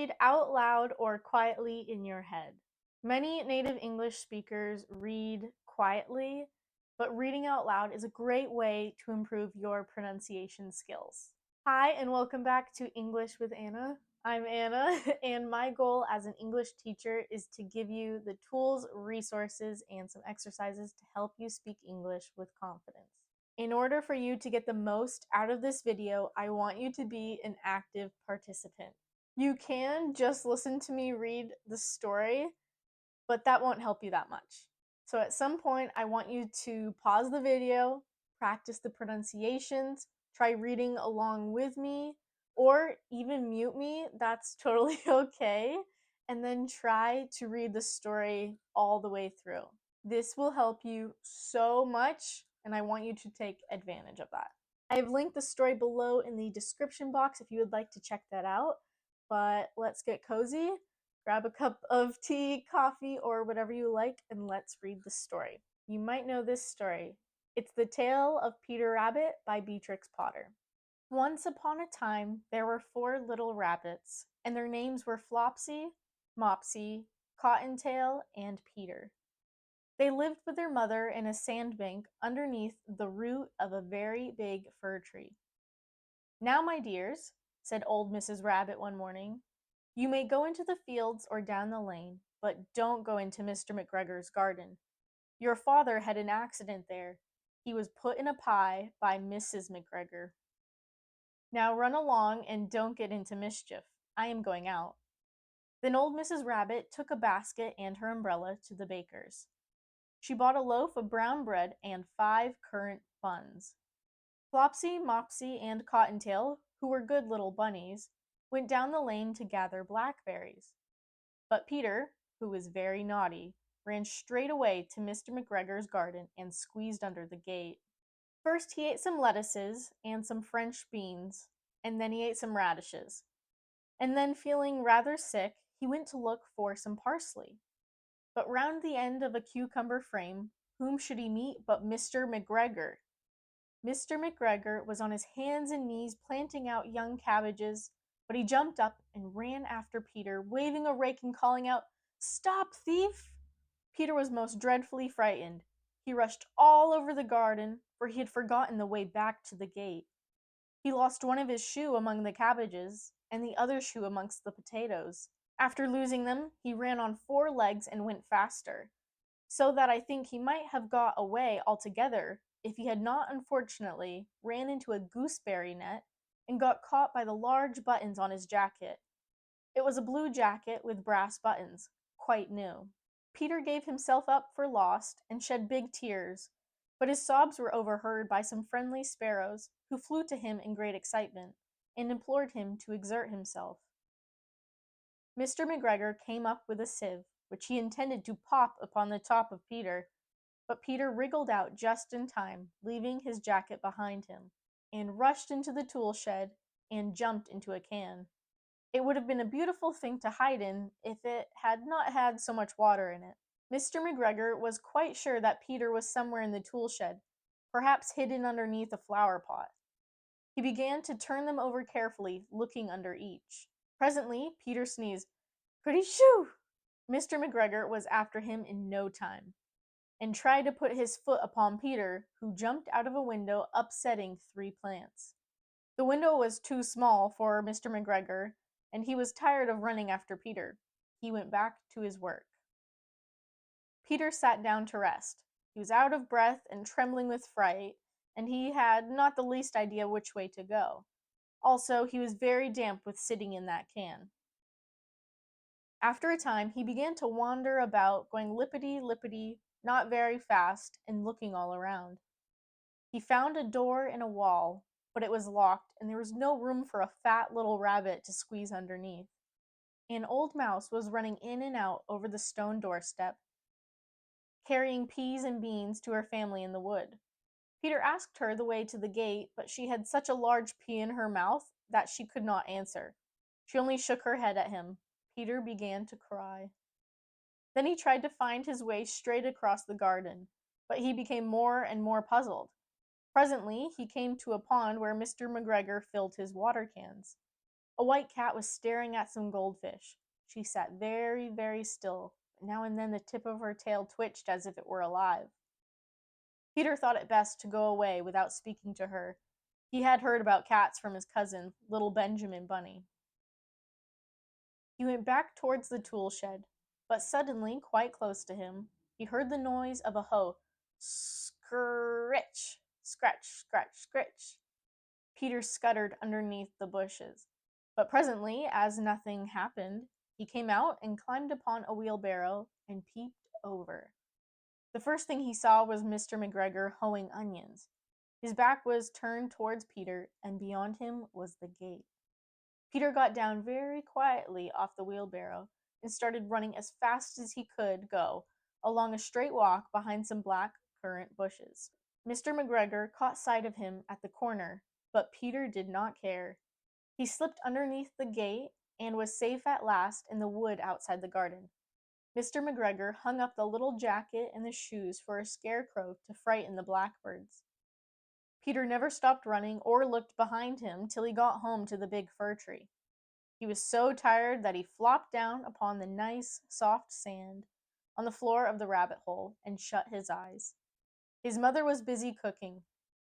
read out loud or quietly in your head. Many native English speakers read quietly, but reading out loud is a great way to improve your pronunciation skills. Hi, and welcome back to English with Anna. I'm Anna, and my goal as an English teacher is to give you the tools, resources, and some exercises to help you speak English with confidence. In order for you to get the most out of this video, I want you to be an active participant. You can just listen to me read the story, but that won't help you that much. So at some point, I want you to pause the video, practice the pronunciations, try reading along with me, or even mute me. That's totally okay. And then try to read the story all the way through. This will help you so much, and I want you to take advantage of that. I have linked the story below in the description box if you would like to check that out. But let's get cozy. Grab a cup of tea, coffee, or whatever you like, and let's read the story. You might know this story. It's The Tale of Peter Rabbit by Beatrix Potter. Once upon a time, there were 4 little rabbits, and their names were Flopsy, Mopsy, Cottontail, and Peter. They lived with their mother in a sandbank underneath the root of a very big fir tree. "Now, my dears," said old Mrs. Rabbit one morning, "you may go into the fields or down the lane, but don't go into Mr. McGregor's garden. Your father had an accident there. He was put in a pie by Mrs. McGregor. Now run along and don't get into mischief. I am going out." Then old Mrs. Rabbit took a basket and her umbrella to the baker's. She bought a loaf of brown bread and 5 currant buns. Flopsy, Mopsy, and Cottontail, who were good little bunnies, went down the lane to gather blackberries. But Peter, who was very naughty, ran straight away to Mr. McGregor's garden and squeezed under the gate. First he ate some lettuces and some French beans, and then he ate some radishes. And then, feeling rather sick, he went to look for some parsley. But round the end of a cucumber frame, whom should he meet but Mr. McGregor? Mr. McGregor was on his hands and knees planting out young cabbages, but he jumped up and ran after Peter, waving a rake and calling out, "Stop, thief!" Peter was most dreadfully frightened. He rushed all over the garden, for he had forgotten the way back to the gate. He lost one of his shoe among the cabbages, and the other shoe amongst the potatoes. After losing them, he ran on 4 legs and went faster, so that I think he might have got away altogether if he had not unfortunately ran into a gooseberry net and got caught by the large buttons on his jacket. It was a blue jacket with brass buttons, quite new. Peter gave himself up for lost and shed big tears, but his sobs were overheard by some friendly sparrows who flew to him in great excitement and implored him to exert himself. Mr. McGregor came up with a sieve, which he intended to pop upon the top of Peter, but Peter wriggled out just in time, leaving his jacket behind him, and rushed into the tool shed and jumped into a can. It would have been a beautiful thing to hide in if it had not had so much water in it. Mr. McGregor was quite sure that Peter was somewhere in the tool shed, perhaps hidden underneath a flower pot. He began to turn them over carefully, looking under each. Presently, Peter sneezed. "Pretty-shoo!" Mr. McGregor was after him in no time, and tried to put his foot upon Peter, who jumped out of a window, upsetting 3 plants. The window was too small for Mr. McGregor, and he was tired of running after Peter. He went back to his work. Peter sat down to rest. He was out of breath and trembling with fright, and he had not the least idea which way to go. Also, he was very damp with sitting in that can. After a time, he began to wander about, going lippity-lippity, not very fast, and looking all around. He found a door in a wall, but it was locked, and there was no room for a fat little rabbit to squeeze underneath. An old mouse was running in and out over the stone doorstep, carrying peas and beans to her family in the wood. Peter asked her the way to the gate, but she had such a large pea in her mouth that she could not answer. She only shook her head at him. Peter began to cry. Then he tried to find his way straight across the garden, but he became more and more puzzled. Presently, he came to a pond where Mr. McGregor filled his water cans. A white cat was staring at some goldfish. She sat very, very still, but now and then the tip of her tail twitched as if it were alive. Peter thought it best to go away without speaking to her. He had heard about cats from his cousin, little Benjamin Bunny. He went back towards the tool shed, but suddenly, quite close to him, he heard the noise of a hoe. Scritch, scratch, scratch, scritch. Peter scuttered underneath the bushes. But presently, as nothing happened, he came out and climbed upon a wheelbarrow and peeped over. The first thing he saw was Mr. McGregor hoeing onions. His back was turned towards Peter, and beyond him was the gate. Peter got down very quietly off the wheelbarrow and started running as fast as he could go along a straight walk behind some black currant bushes. Mr. McGregor caught sight of him at the corner, but Peter did not care. He slipped underneath the gate and was safe at last in the wood outside the garden. Mr. McGregor hung up the little jacket and the shoes for a scarecrow to frighten the blackbirds. Peter never stopped running or looked behind him till he got home to the big fir tree. He was so tired that he flopped down upon the nice, soft sand on the floor of the rabbit hole and shut his eyes. His mother was busy cooking.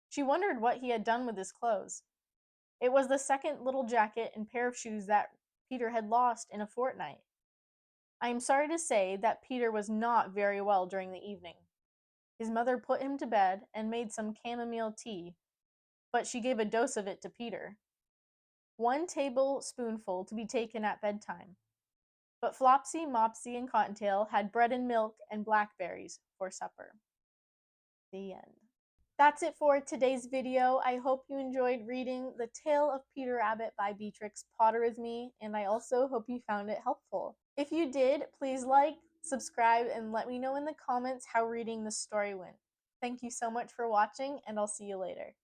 She wondered what he had done with his clothes. It was the second little jacket and pair of shoes that Peter had lost in a fortnight. I am sorry to say that Peter was not very well during the evening. His mother put him to bed and made some chamomile tea, but she gave a dose of it to Peter. 1 tablespoonful to be taken at bedtime. But Flopsy, Mopsy, and Cottontail had bread and milk and blackberries for supper. The end. That's it for today's video. I hope you enjoyed reading The Tale of Peter Rabbit by Beatrix Potter with me, and I also hope you found it helpful. If you did, please like, subscribe, and let me know in the comments how reading the story went. Thank you so much for watching, and I'll see you later.